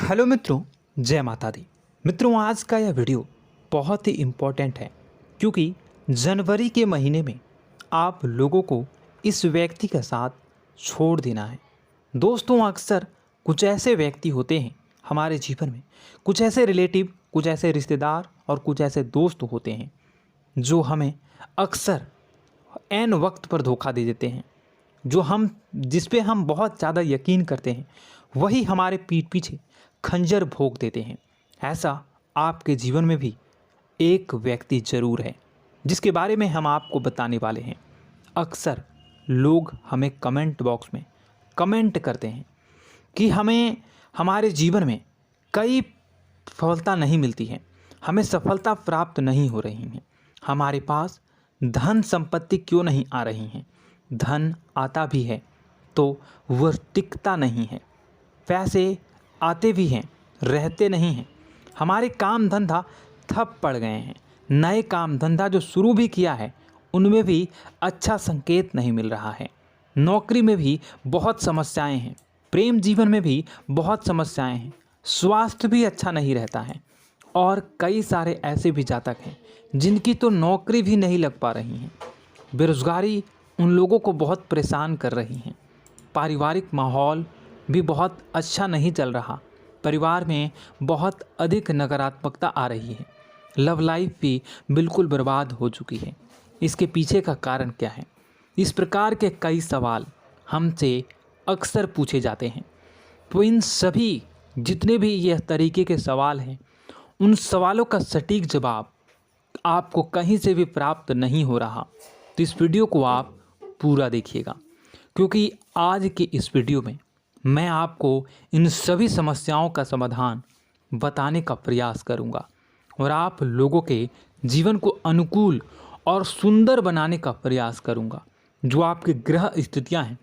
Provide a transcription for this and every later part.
Hello मित्रों, जय माता दी। मित्रों, आज का यह वीडियो बहुत ही इम्पोर्टेंट है क्योंकि जनवरी के महीने में आप लोगों को इस व्यक्ति के साथ छोड़ देना है। दोस्तों, अक्सर कुछ ऐसे व्यक्ति होते हैं हमारे जीवन में, कुछ ऐसे रिलेटिव, कुछ ऐसे रिश्तेदार और कुछ ऐसे दोस्त होते हैं जो हमें अक्सर ऐन वक्त पर धोखा दे देते हैं। जिस पे हम बहुत ज़्यादा यकीन करते हैं वही हमारे पीठ पीछे खंजर भोंक देते हैं। ऐसा आपके जीवन में भी एक व्यक्ति ज़रूर है जिसके बारे में हम आपको बताने वाले हैं। अक्सर लोग हमें कमेंट बॉक्स में कमेंट करते हैं कि हमें हमारे जीवन में कई सफलता नहीं मिलती है, हमें सफलता प्राप्त नहीं हो रही है, हमारे पास धन संपत्ति क्यों नहीं आ रही हैं, धन आता भी है तो वह टिकता नहीं है, पैसे आते भी हैं रहते नहीं हैं, हमारे काम धंधा ठप पड़ गए हैं, नए काम धंधा जो शुरू भी किया है उनमें भी अच्छा संकेत नहीं मिल रहा है, नौकरी में भी बहुत समस्याएं हैं, प्रेम जीवन में भी बहुत समस्याएं हैं, स्वास्थ्य भी अच्छा नहीं रहता है और कई सारे ऐसे भी जातक हैं जिनकी तो नौकरी भी नहीं लग पा रही हैं। बेरोज़गारी उन लोगों को बहुत परेशान कर रही हैं। पारिवारिक माहौल भी बहुत अच्छा नहीं चल रहा, परिवार में बहुत अधिक नकारात्मकता आ रही है, लव लाइफ भी बिल्कुल बर्बाद हो चुकी है। इसके पीछे का कारण क्या है? इस प्रकार के कई सवाल हमसे अक्सर पूछे जाते हैं। तो इन सभी जितने भी यह तरीके के सवाल हैं, उन सवालों का सटीक जवाब आपको कहीं से भी प्राप्त नहीं हो रहा। तो इस वीडियो को आप पूरा देखिएगा क्योंकि आज की इस वीडियो में मैं आपको इन सभी समस्याओं का समाधान बताने का प्रयास करूंगा और आप लोगों के जीवन को अनुकूल और सुंदर बनाने का प्रयास करूंगा। जो आपकी ग्रह स्थितियां हैं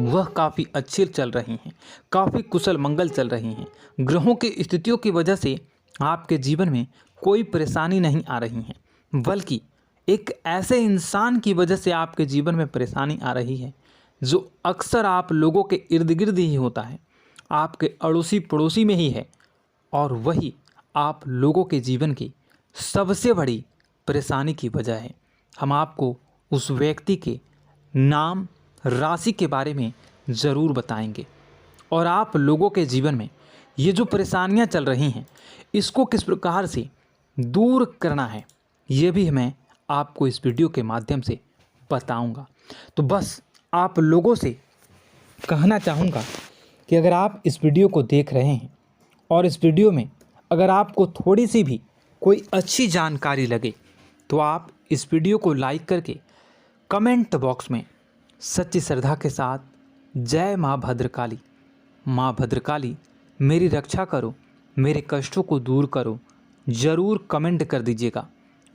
वह काफ़ी अच्छी चल रही हैं, काफ़ी कुशल मंगल चल रही हैं। ग्रहों की स्थितियों की वजह से आपके जीवन में कोई परेशानी नहीं आ रही है, बल्कि एक ऐसे इंसान की वजह से आपके जीवन में परेशानी आ रही है जो अक्सर आप लोगों के इर्द गिर्द ही होता है, आपके अड़ोसी पड़ोसी में ही है और वही आप लोगों के जीवन की सबसे बड़ी परेशानी की वजह है। हम आपको उस व्यक्ति के नाम, राशि के बारे में ज़रूर बताएंगे और आप लोगों के जीवन में ये जो परेशानियां चल रही हैं इसको किस प्रकार से दूर करना है ये भी मैं आपको इस वीडियो के माध्यम से बताऊंगा। तो बस आप लोगों से कहना चाहूँगा कि अगर आप इस वीडियो को देख रहे हैं और इस वीडियो में अगर आपको थोड़ी सी भी कोई अच्छी जानकारी लगे तो आप इस वीडियो को लाइक करके कमेंट बॉक्स में सच्ची श्रद्धा के साथ जय माँ भद्रकाली, माँ भद्रकाली मेरी रक्षा करो, मेरे कष्टों को दूर करो, ज़रूर कमेंट कर दीजिएगा।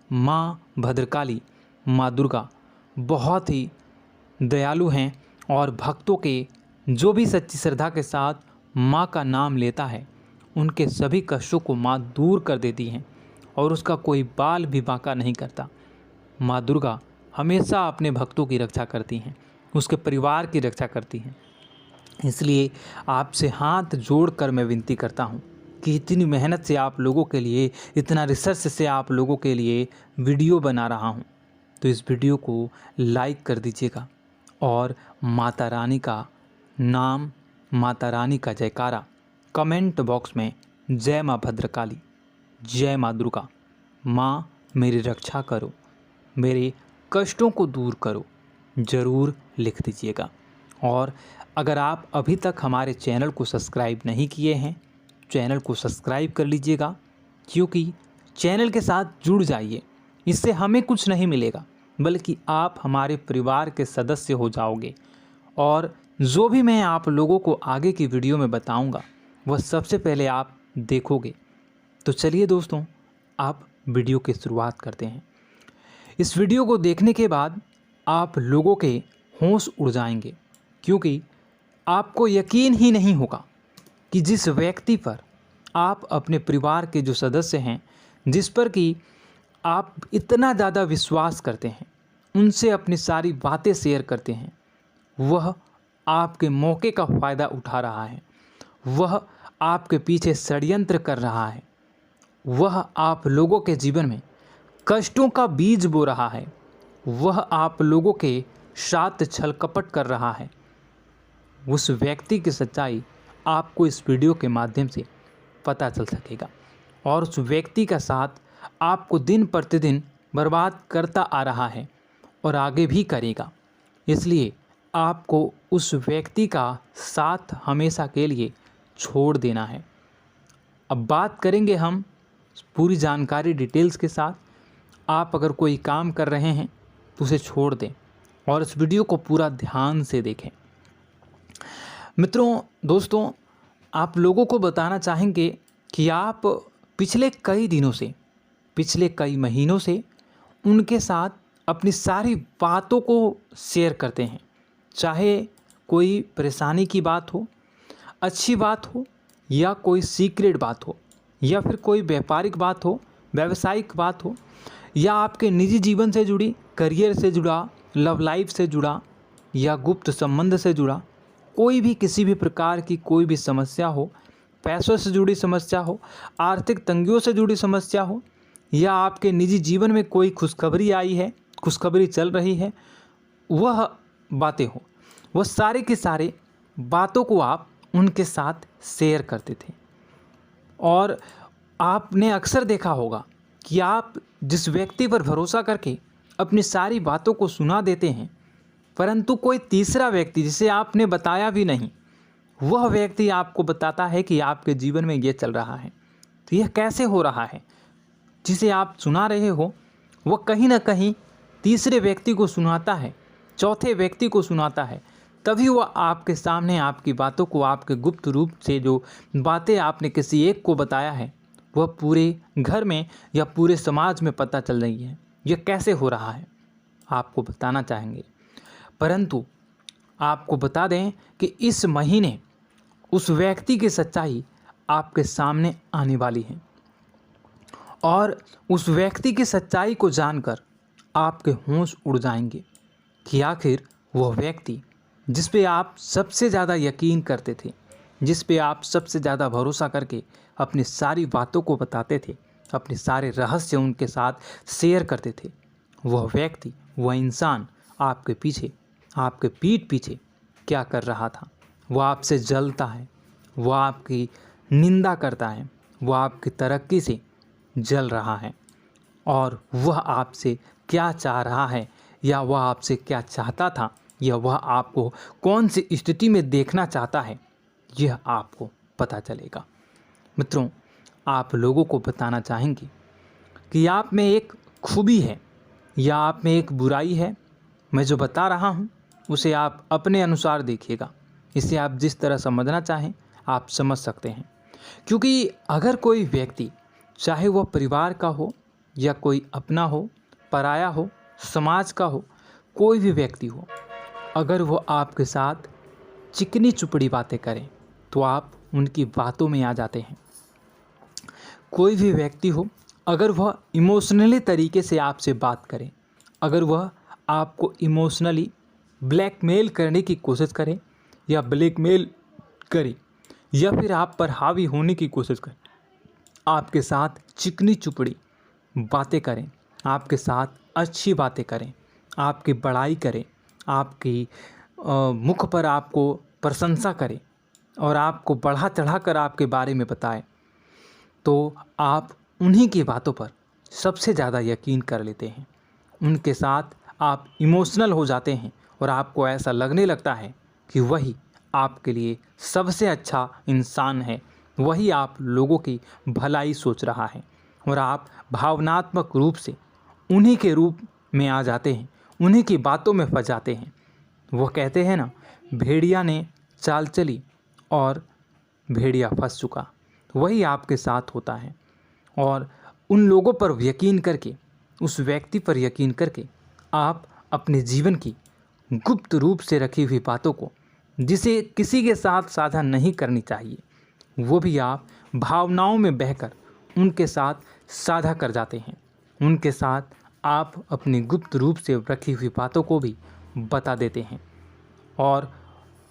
माँ भद्रकाली, माँ दुर्गा बहुत ही दयालु हैं और भक्तों के जो भी सच्ची श्रद्धा के साथ माँ का नाम लेता है उनके सभी कष्टों को माँ दूर कर देती हैं और उसका कोई बाल भी बांका नहीं करता। माँ दुर्गा हमेशा अपने भक्तों की रक्षा करती हैं, उसके परिवार की रक्षा करती हैं। इसलिए आपसे हाथ जोड़कर मैं विनती करता हूँ कि इतनी मेहनत से आप लोगों के लिए, इतना रिसर्च से आप लोगों के लिए वीडियो बना रहा हूँ, तो इस वीडियो को लाइक कर दीजिएगा और माता रानी का नाम, माता रानी का जयकारा कमेंट बॉक्स में जय माँ भद्रकाली, जय माँ दुर्गा, माँ मेरी रक्षा करो, मेरे कष्टों को दूर करो, ज़रूर लिख दीजिएगा। और अगर आप अभी तक हमारे चैनल को सब्सक्राइब नहीं किए हैं, चैनल को सब्सक्राइब कर लीजिएगा क्योंकि चैनल के साथ जुड़ जाइए। इससे हमें कुछ नहीं मिलेगा बल्कि आप हमारे परिवार के सदस्य हो जाओगे और जो भी मैं आप लोगों को आगे की वीडियो में बताऊंगा वह सबसे पहले आप देखोगे। तो चलिए दोस्तों, आप वीडियो की शुरुआत करते हैं। इस वीडियो को देखने के बाद आप लोगों के होश उड़ जाएंगे क्योंकि आपको यकीन ही नहीं होगा कि जिस व्यक्ति पर आप अपने परिवार के जो सदस्य हैं, जिस पर कि आप इतना ज़्यादा विश्वास करते हैं, उनसे अपनी सारी बातें शेयर करते हैं, वह आपके मौके का फ़ायदा उठा रहा है, वह आपके पीछे षड्यंत्र कर रहा है, वह आप लोगों के जीवन में कष्टों का बीज बो रहा है, वह आप लोगों के साथ छल कपट कर रहा है, उस व्यक्ति की सच्चाई आपको इस वीडियो के माध्यम से पता चल सकेगा। और उस व्यक्ति का साथ आपको दिन प्रतिदिन बर्बाद करता आ रहा है और आगे भी करेगा। इसलिए आपको उस व्यक्ति का साथ हमेशा के लिए छोड़ देना है। अब बात करेंगे हम पूरी जानकारी डिटेल्स के साथ। आप अगर कोई काम कर रहे हैं तो उसे छोड़ दें और इस वीडियो को पूरा ध्यान से देखें। मित्रों, दोस्तों, आप लोगों को बताना चाहेंगे कि आप पिछले कई दिनों से, पिछले कई महीनों से उनके साथ अपनी सारी बातों को शेयर करते हैं, चाहे कोई परेशानी की बात हो, अच्छी बात हो, या कोई सीक्रेट बात हो, या फिर कोई व्यापारिक बात हो, व्यावसायिक बात हो, या आपके निजी जीवन से जुड़ी, करियर से जुड़ा, लव लाइफ से जुड़ा, या गुप्त संबंध से जुड़ा कोई भी किसी भी प्रकार की कोई भी समस्या हो, पैसों से जुड़ी समस्या हो, आर्थिक तंगियों से जुड़ी समस्या हो, या आपके निजी जीवन में कोई खुशखबरी आई है, खुशखबरी चल रही है, वह बातें हो, वह सारे के सारे बातों को आप उनके साथ शेयर करते थे। और आपने अक्सर देखा होगा कि आप जिस व्यक्ति पर भरोसा करके अपनी सारी बातों को सुना देते हैं, परंतु कोई तीसरा व्यक्ति जिसे आपने बताया भी नहीं, वह व्यक्ति आपको बताता है कि आपके जीवन में ये चल रहा है। तो यह कैसे हो रहा है? जिसे आप सुना रहे हो वह कहीं ना कहीं तीसरे व्यक्ति को सुनाता है, चौथे व्यक्ति को सुनाता है, तभी वह आपके सामने आपकी बातों को, आपके गुप्त रूप से जो बातें आपने किसी एक को बताया है, वह पूरे घर में या पूरे समाज में पता चल रही है। यह कैसे हो रहा है आपको बताना चाहेंगे। परंतु आपको बता दें कि इस महीने उस व्यक्ति की सच्चाई आपके सामने आने वाली है और उस व्यक्ति की सच्चाई को जानकर आपके होश उड़ जाएंगे कि आखिर वह व्यक्ति जिस पे आप सबसे ज़्यादा यकीन करते थे, जिस पे आप सबसे ज़्यादा भरोसा करके अपनी सारी बातों को बताते थे, अपने सारे रहस्य उनके साथ शेयर करते थे, वह व्यक्ति, वह इंसान आपके पीछे, आपके पीठ पीछे क्या कर रहा था। वह आपसे जलता है, वह आपकी निंदा करता है, वह आपकी तरक्की से जल रहा है और वह आपसे क्या चाह रहा है, या वह आपसे क्या चाहता था, या वह आपको कौन सी स्थिति में देखना चाहता है, यह आपको पता चलेगा। मित्रों, आप लोगों को बताना चाहेंगे कि आप में एक खूबी है या आप में एक बुराई है। मैं जो बता रहा हूँ उसे आप अपने अनुसार देखिएगा। इसे आप जिस तरह समझना चाहें आप समझ सकते हैं, क्योंकि अगर कोई व्यक्ति, चाहे वह परिवार का हो या कोई अपना हो, पराया हो, समाज का हो, कोई भी व्यक्ति हो, अगर वो आपके साथ चिकनी चुपड़ी बातें करें तो आप उनकी बातों में आ जाते हैं। कोई भी व्यक्ति हो, अगर वह इमोशनली तरीके से आपसे बात करें, अगर वह आपको इमोशनली ब्लैकमेल करने की कोशिश करे या ब्लैकमेल करे या फिर आप पर हावी होने की कोशिश करे, आपके साथ चिकनी चुपड़ी बातें करें, आपके साथ अच्छी बातें करें, आपकी बड़ाई करें, आपकी मुख पर आपको प्रशंसा करें और आपको बढ़ा चढ़ा कर आपके बारे में बताए, तो आप उन्हीं की बातों पर सबसे ज़्यादा यकीन कर लेते हैं। उनके साथ आप इमोशनल हो जाते हैं और आपको ऐसा लगने लगता है कि वही आपके लिए सबसे अच्छा इंसान है, वही आप लोगों की भलाई सोच रहा है और आप भावनात्मक रूप से उन्हीं के रूप में आ जाते हैं, उन्हीं की बातों में फंस जाते हैं। वो कहते हैं ना, भेड़िया ने चाल चली और भेड़िया फंस चुका। वही आपके साथ होता है और उन लोगों पर यकीन करके, उस व्यक्ति पर यकीन करके आप अपने जीवन की गुप्त रूप से रखी हुई बातों को, जिसे किसी के साथ साझा नहीं करनी चाहिए, वो भी आप भावनाओं में बहकर उनके साथ साझा कर जाते हैं। उनके साथ आप अपनी गुप्त रूप से रखी हुई बातों को भी बता देते हैं और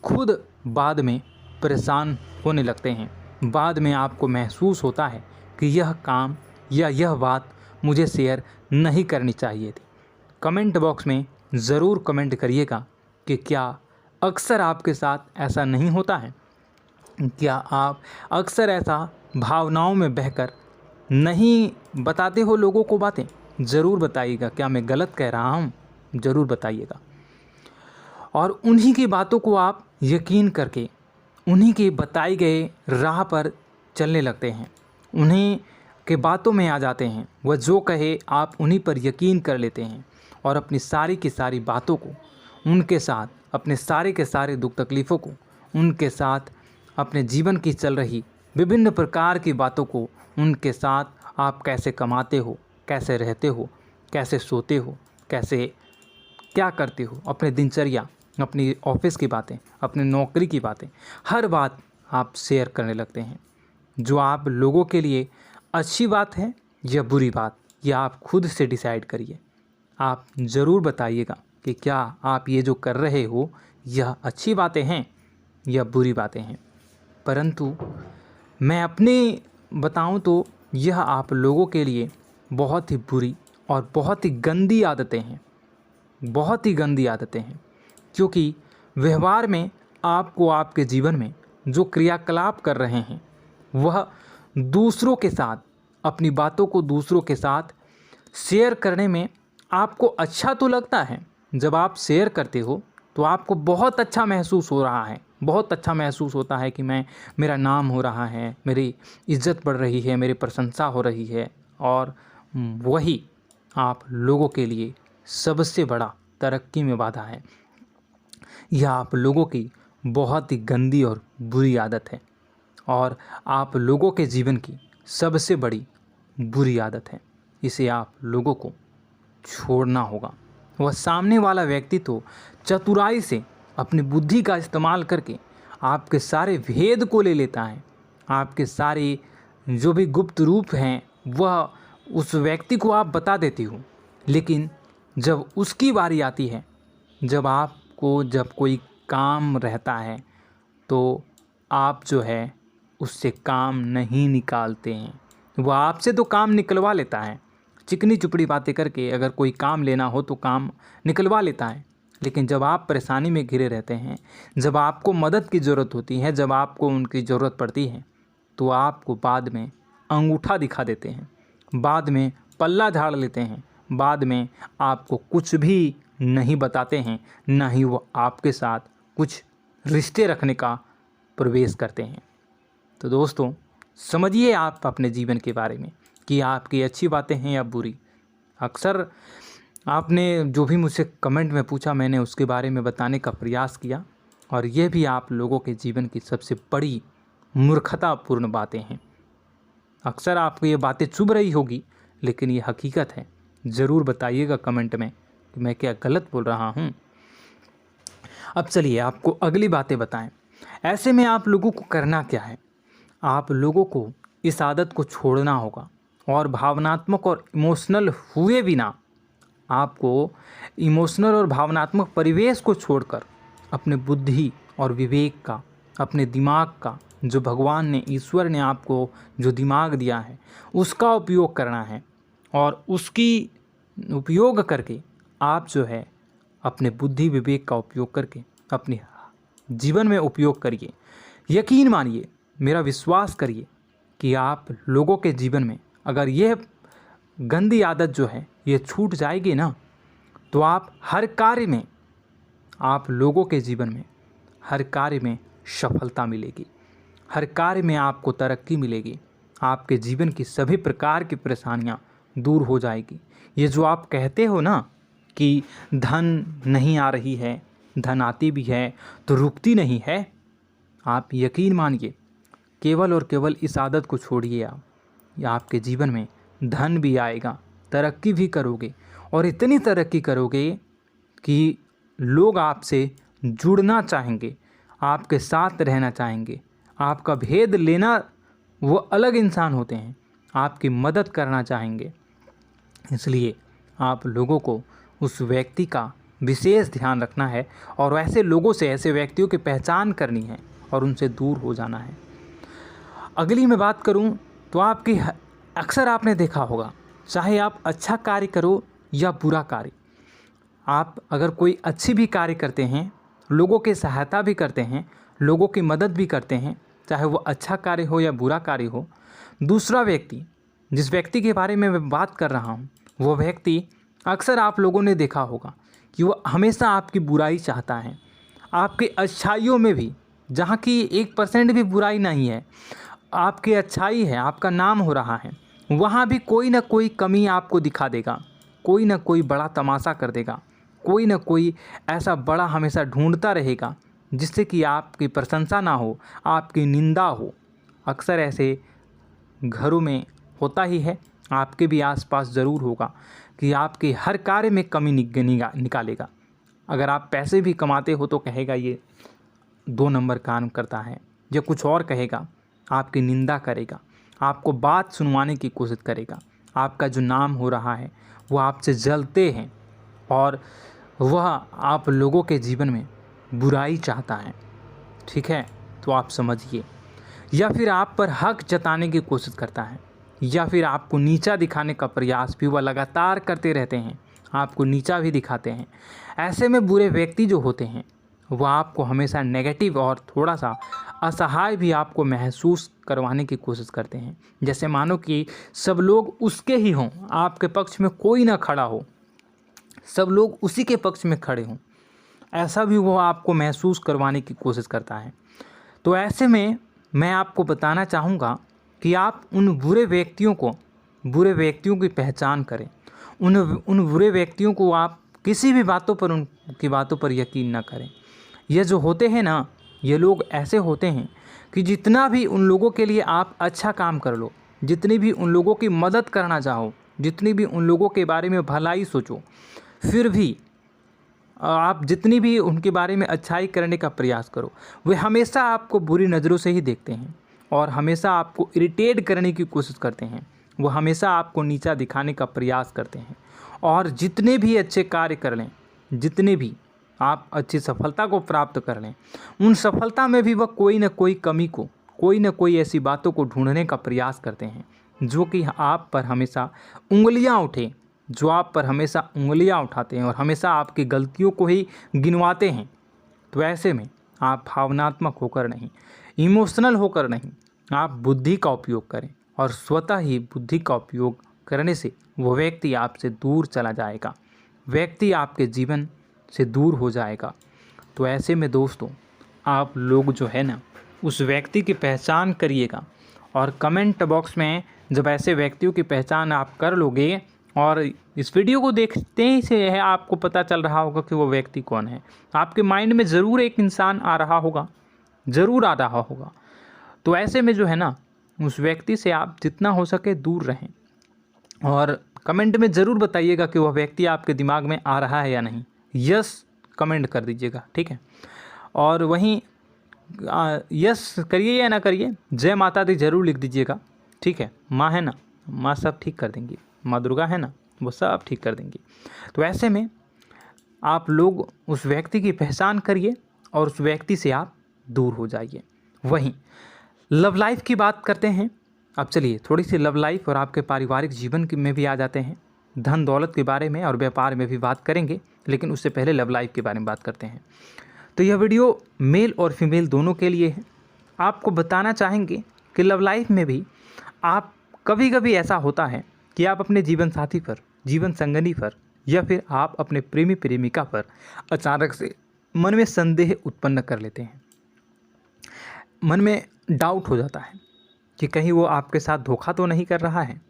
खुद बाद में परेशान होने लगते हैं बाद में आपको महसूस होता है कि यह काम या यह बात मुझे शेयर नहीं करनी चाहिए थी। कमेंट बॉक्स में ज़रूर कमेंट करिएगा कि क्या अक्सर आपके साथ ऐसा नहीं होता है? क्या आप अक्सर ऐसा भावनाओं में बहकर नहीं बताते हो लोगों को बातें? ज़रूर बताइएगा। क्या मैं गलत कह रहा हूँ? ज़रूर बताइएगा। और उन्हीं की बातों को आप यकीन करके उन्हीं के बताए गए राह पर चलने लगते हैं, उन्हीं के बातों में आ जाते हैं। वह जो कहे आप उन्हीं पर यकीन कर लेते हैं और अपनी सारी की सारी बातों को उनके साथ, अपने सारे के सारे दुख तकलीफ़ों को उनके साथ, अपने जीवन की चल रही विभिन्न प्रकार की बातों को उनके साथ, आप कैसे कमाते हो, कैसे रहते हो, कैसे सोते हो, कैसे क्या करते हो, अपने दिनचर्या, अपनी ऑफिस की बातें, अपनी नौकरी की बातें, हर बात आप शेयर करने लगते हैं। जो आप लोगों के लिए अच्छी बात है या बुरी बात, यह आप खुद से डिसाइड करिए। आप ज़रूर बताइएगा कि क्या आप ये जो कर रहे हो यह अच्छी बातें हैं या बुरी बातें हैं। परंतु मैं अपनी बताऊं तो यह आप लोगों के लिए बहुत ही बुरी और बहुत ही गंदी आदतें हैं, बहुत ही गंदी आदतें हैं। क्योंकि व्यवहार में आपको आपके जीवन में जो क्रियाकलाप कर रहे हैं वह दूसरों के साथ, अपनी बातों को दूसरों के साथ शेयर करने में आपको अच्छा तो लगता है। जब आप शेयर करते हो तो आपको बहुत अच्छा महसूस हो रहा है, बहुत अच्छा महसूस होता है कि मेरा नाम हो रहा है, मेरी इज्जत बढ़ रही है, मेरी प्रशंसा हो रही है। और वही आप लोगों के लिए सबसे बड़ा तरक्की में बाधा है। यह आप लोगों की बहुत ही गंदी और बुरी आदत है और आप लोगों के जीवन की सबसे बड़ी बुरी आदत है। इसे आप लोगों को छोड़ना होगा। वह सामने वाला व्यक्ति तो चतुराई से अपनी बुद्धि का इस्तेमाल करके आपके सारे भेद को ले लेता है, आपके सारे जो भी गुप्त रूप हैं वह उस व्यक्ति को आप बता देती हो। लेकिन जब उसकी बारी आती है, जब कोई काम रहता है तो आप जो है उससे काम नहीं निकालते हैं। वह आपसे तो काम निकलवा लेता है, चिकनी चुपड़ी बातें करके अगर कोई काम लेना हो तो काम निकलवा लेता है। लेकिन जब आप परेशानी में घिरे रहते हैं, जब आपको मदद की ज़रूरत होती है, जब आपको उनकी ज़रूरत पड़ती है, तो आपको बाद में अंगूठा दिखा देते हैं, बाद में पल्ला झाड़ लेते हैं, बाद में आपको कुछ भी नहीं बताते हैं, ना ही वो आपके साथ कुछ रिश्ते रखने का प्रवेश करते हैं। तो दोस्तों, समझिए आप अपने जीवन के बारे में कि आपकी अच्छी बातें हैं या बुरी। अक्सर आपने जो भी मुझसे कमेंट में पूछा, मैंने उसके बारे में बताने का प्रयास किया और ये भी आप लोगों के जीवन की सबसे बड़ी मूर्खतापूर्ण बातें हैं। अक्सर आपको ये बातें चुभ रही होगी, लेकिन ये हकीकत है। ज़रूर बताइएगा कमेंट में कि मैं क्या गलत बोल रहा हूँ। अब चलिए आपको अगली बातें बताएं। ऐसे में आप लोगों को करना क्या है? आप लोगों को इस आदत को छोड़ना होगा और भावनात्मक और इमोशनल हुए बिना आपको इमोशनल और भावनात्मक परिवेश को छोड़कर अपने बुद्धि और विवेक का, अपने दिमाग का, जो भगवान ने, ईश्वर ने आपको जो दिमाग दिया है उसका उपयोग करना है। और उसकी उपयोग करके आप जो है अपने बुद्धि विवेक का उपयोग करके अपने जीवन में उपयोग करिए। यकीन मानिए, मेरा विश्वास करिए कि आप लोगों के जीवन में अगर यह गंदी आदत जो है ये छूट जाएगी ना, तो आप हर कार्य में, आप लोगों के जीवन में हर कार्य में सफलता मिलेगी, हर कार्य में आपको तरक्की मिलेगी, आपके जीवन की सभी प्रकार की परेशानियां दूर हो जाएगी। ये जो आप कहते हो ना कि धन नहीं आ रही है, धन आती भी है तो रुकती नहीं है, आप यकीन मानिए, केवल और केवल इस आदत को छोड़िए आप, या आपके जीवन में धन भी आएगा, तरक्की भी करोगे और इतनी तरक्की करोगे कि लोग आपसे जुड़ना चाहेंगे, आपके साथ रहना चाहेंगे, आपका भेद लेना, वो अलग इंसान होते हैं, आपकी मदद करना चाहेंगे। इसलिए आप लोगों को उस व्यक्ति का विशेष ध्यान रखना है और ऐसे लोगों से, ऐसे व्यक्तियों की पहचान करनी है और उनसे दूर हो जाना है। अगली मैं बात करूं तो अक्सर आपने देखा होगा, चाहे आप अच्छा कार्य करो या बुरा कार्य, आप अगर कोई अच्छी भी कार्य करते हैं, लोगों की सहायता भी करते हैं, लोगों की मदद भी करते हैं, चाहे वो अच्छा कार्य हो या बुरा कार्य हो, दूसरा व्यक्ति, जिस व्यक्ति के बारे में मैं बात कर रहा हूँ, वो व्यक्ति अक्सर आप लोगों ने देखा होगा कि वो हमेशा आपकी बुराई चाहता है। आपकी अच्छाइयों में भी, जहाँ की 1% भी बुराई नहीं है, आपकी अच्छाई है, आपका नाम हो रहा है, वहाँ भी कोई ना कोई कमी आपको दिखा देगा, कोई ना कोई बड़ा तमाशा कर देगा, कोई ना कोई ऐसा बड़ा हमेशा ढूंढता रहेगा जिससे कि आपकी प्रशंसा ना हो, आपकी निंदा हो। अक्सर ऐसे घरों में होता ही है, आपके भी आसपास ज़रूर होगा कि आपके हर कार्य में कमी निकालेगा। अगर आप पैसे भी कमाते हो तो कहेगा ये 2 नंबर काम करता है, या कुछ और कहेगा, आपकी निंदा करेगा, आपको बात सुनवाने की कोशिश करेगा। आपका जो नाम हो रहा है वो आपसे जलते हैं और वह आप लोगों के जीवन में बुराई चाहता है, ठीक है, तो आप समझिए। या फिर आप पर हक जताने की कोशिश करता है, या फिर आपको नीचा दिखाने का प्रयास भी वह लगातार करते रहते हैं, आपको नीचा भी दिखाते हैं। ऐसे में बुरे व्यक्ति जो होते हैं वह आपको हमेशा नेगेटिव और थोड़ा सा असहाय भी आपको महसूस करवाने की कोशिश करते हैं, जैसे मानो कि सब लोग उसके ही हों, आपके पक्ष में कोई ना खड़ा हो, सब लोग उसी के पक्ष में खड़े हों, ऐसा भी वो आपको महसूस करवाने की कोशिश करता है। तो ऐसे में मैं आपको बताना चाहूँगा कि आप उन बुरे व्यक्तियों की पहचान करें। उन बुरे व्यक्तियों को आप किसी भी उनकी बातों पर यकीन ना करें। ये जो होते हैं ना, ये लोग ऐसे होते हैं कि जितना भी उन लोगों के लिए आप अच्छा काम कर लो, जितनी भी उन लोगों की मदद करना चाहो, जितनी भी उन लोगों के बारे में भलाई सोचो, फिर भी आप जितनी भी उनके बारे में अच्छाई करने का प्रयास करो, वे हमेशा आपको बुरी नज़रों से ही देखते हैं और हमेशा आपको इरिटेट करने की कोशिश करते हैं। वो हमेशा आपको नीचा दिखाने का प्रयास करते हैं और जितने भी अच्छे कार्य कर लें, जितने भी आप अच्छी सफलता को प्राप्त कर लें, उन सफलता में भी वह कोई ना कोई कमी को, कोई ना कोई ऐसी बातों को ढूंढने का प्रयास करते हैं जो कि आप पर हमेशा उंगलियां उठाते हैं और हमेशा आपकी गलतियों को ही गिनवाते हैं। तो ऐसे में आप भावनात्मक होकर नहीं, इमोशनल होकर नहीं, आप बुद्धि का उपयोग करें और स्वतः ही बुद्धि का उपयोग करने से वो व्यक्ति आपसे दूर चला जाएगा, व्यक्ति आपके जीवन से दूर हो जाएगा। तो ऐसे में दोस्तों, आप लोग जो है ना, उस व्यक्ति की पहचान करिएगा और कमेंट बॉक्स में जब ऐसे व्यक्तियों की पहचान आप कर लोगे और इस वीडियो को देखते ही से है आपको पता चल रहा होगा कि वो व्यक्ति कौन है, आपके माइंड में ज़रूर एक इंसान आ रहा होगा। तो ऐसे में जो है ना, उस व्यक्ति से आप जितना हो सके दूर रहें और कमेंट में ज़रूर बताइएगा कि वह व्यक्ति आपके दिमाग में आ रहा है या नहीं। यस कमेंट कर दीजिएगा, ठीक है। और वहीं यस करिए या ना करिए, जय माता दी ज़रूर लिख दीजिएगा, ठीक है। माँ है ना, माँ सब ठीक कर देंगी, माँ दुर्गा है ना, वो सब ठीक कर देंगी। तो ऐसे में आप लोग उस व्यक्ति की पहचान करिए और उस व्यक्ति से आप दूर हो जाइए। वहीं लव लाइफ की बात करते हैं। अब चलिए थोड़ी सी लव लाइफ और आपके पारिवारिक जीवन में भी आ जाते हैं, धन दौलत के बारे में और व्यापार में भी बात करेंगे, लेकिन उससे पहले लव लाइफ के बारे में बात करते हैं। तो यह वीडियो मेल और फीमेल दोनों के लिए है। आपको बताना चाहेंगे कि लव लाइफ में भी आप कभी ऐसा होता है कि आप अपने जीवन साथी पर, जीवन संगनी पर या फिर आप अपने प्रेमी प्रेमिका पर अचानक से मन में संदेह उत्पन्न कर लेते हैं। मन में डाउट हो जाता है कि कहीं वो आपके साथ धोखा तो नहीं कर रहा है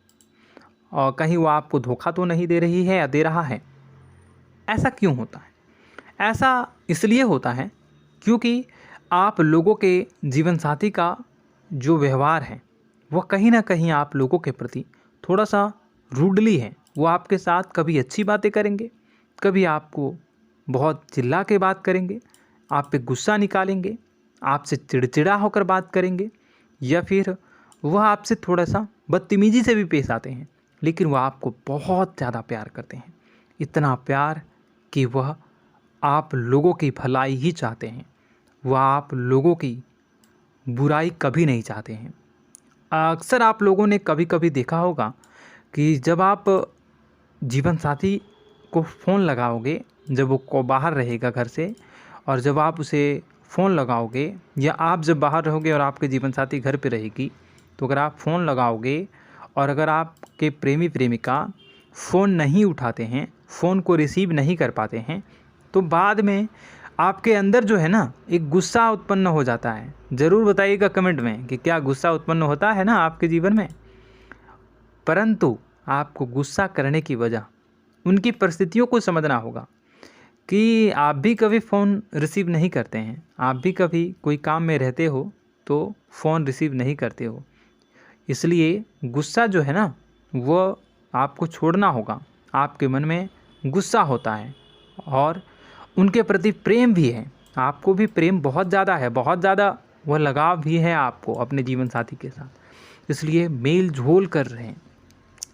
और कहीं वो आपको धोखा तो नहीं दे रही है या दे रहा है। ऐसा क्यों होता है? ऐसा इसलिए होता है क्योंकि आप लोगों के जीवन साथी का जो व्यवहार है वह कहीं ना कहीं आप लोगों के प्रति थोड़ा सा रूडली है। वो आपके साथ कभी अच्छी बातें करेंगे, कभी आपको बहुत चिल्ला के बात करेंगे, आप पे गुस्सा निकालेंगे, आपसे चिड़चिड़ा होकर बात करेंगे, या फिर वह आपसे थोड़ा सा बदतमीजी से भी पेश आते हैं, लेकिन वह आपको बहुत ज़्यादा प्यार करते हैं। इतना प्यार कि वह आप लोगों की भलाई ही चाहते हैं, वह आप लोगों की बुराई कभी नहीं चाहते हैं। अक्सर आप लोगों ने कभी कभी देखा होगा कि जब आप जीवन साथी को फ़ोन लगाओगे, जब वो बाहर रहेगा घर से, और जब आप उसे फ़ोन लगाओगे, या आप जब बाहर रहोगे और आपके जीवन साथी घर पे रहेगी, तो अगर आप फ़ोन लगाओगे और अगर आपके प्रेमी प्रेमिका फ़ोन नहीं उठाते हैं, फ़ोन को रिसीव नहीं कर पाते हैं, तो बाद में आपके अंदर जो है ना एक गुस्सा उत्पन्न हो जाता है। ज़रूर बताइएगा कमेंट में कि क्या गुस्सा उत्पन्न होता है ना आपके जीवन में। परंतु आपको गुस्सा करने की वजह उनकी परिस्थितियों को समझना होगा कि आप भी कभी फ़ोन रिसीव नहीं करते हैं, आप भी कभी कोई काम में रहते हो तो फ़ोन रिसीव नहीं करते हो। इसलिए गुस्सा जो है ना वो आपको छोड़ना होगा। आपके मन में गुस्सा होता है और उनके प्रति प्रेम भी है, आपको भी प्रेम बहुत ज़्यादा है, बहुत ज़्यादा वह लगाव भी है आपको अपने जीवन साथी के साथ। इसलिए मेल जोल कर रहे हैं,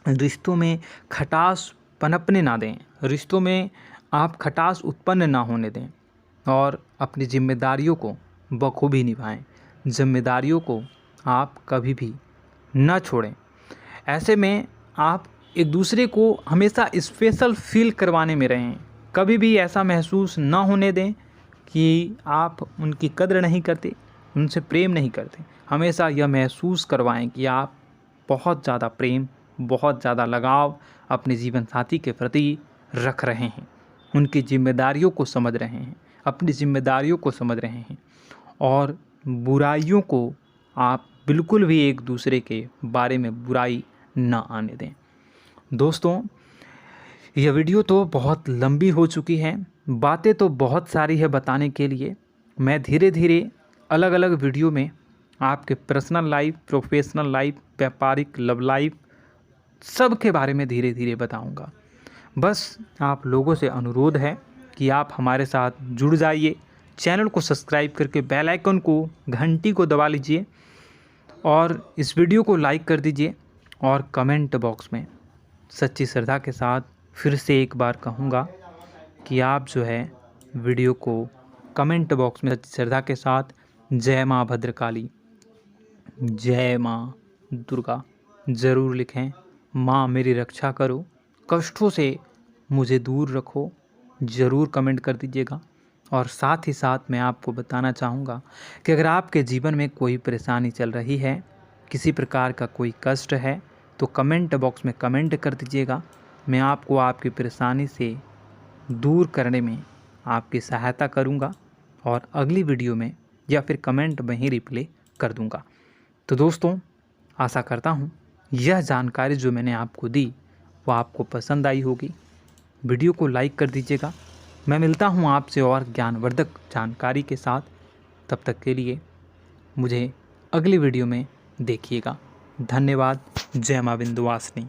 रिश्तों में खटास पनपने ना दें, रिश्तों में आप खटास उत्पन्न ना होने दें और अपनी जिम्मेदारियों को बखूबी निभाएं। जिम्मेदारियों को आप कभी भी ना छोड़ें। ऐसे में आप एक दूसरे को हमेशा स्पेशल फील करवाने में रहें। कभी भी ऐसा महसूस ना होने दें कि आप उनकी कद्र नहीं करते, उनसे प्रेम नहीं करते। हमेशा यह महसूस करवाएं कि आप बहुत ज़्यादा प्रेम, बहुत ज़्यादा लगाव अपने जीवन साथी के प्रति रख रहे हैं, उनकी जिम्मेदारियों को समझ रहे हैं, अपनी जिम्मेदारियों को समझ रहे हैं और बुराइयों को आप बिल्कुल भी एक दूसरे के बारे में बुराई ना आने दें। दोस्तों, यह वीडियो तो बहुत लंबी हो चुकी है, बातें तो बहुत सारी है बताने के लिए। मैं धीरे धीरे अलग अलग वीडियो में आपके पर्सनल लाइफ, प्रोफेशनल लाइफ, व्यापारिक, लव लाइफ, सब के बारे में धीरे धीरे बताऊंगा। बस आप लोगों से अनुरोध है कि आप हमारे साथ जुड़ जाइए, चैनल को सब्सक्राइब करके बेल आइकन को, घंटी को दबा लीजिए और इस वीडियो को लाइक कर दीजिए। और कमेंट बॉक्स में सच्ची श्रद्धा के साथ फिर से एक बार कहूँगा कि आप जो है वीडियो को कमेंट बॉक्स में सच्ची श्रद्धा के साथ जय माँ भद्रकाली, जय माँ दुर्गा ज़रूर लिखें। माँ मेरी रक्षा करो, कष्टों से मुझे दूर रखो, ज़रूर कमेंट कर दीजिएगा। और साथ ही साथ मैं आपको बताना चाहूँगा कि अगर आपके जीवन में कोई परेशानी चल रही है, किसी प्रकार का कोई कष्ट है, तो कमेंट बॉक्स में कमेंट कर दीजिएगा। मैं आपको आपकी परेशानी से दूर करने में आपकी सहायता करूँगा और अगली वीडियो में या फिर कमेंट में ही रिप्लाई कर दूँगा। तो दोस्तों, आशा करता हूँ यह जानकारी जो मैंने आपको दी वो आपको पसंद आई होगी। वीडियो को लाइक कर दीजिएगा। मैं मिलता हूँ आपसे और ज्ञानवर्धक जानकारी के साथ। तब तक के लिए मुझे अगली वीडियो में देखिएगा। धन्यवाद। जय माँ विंध्यवासिनी।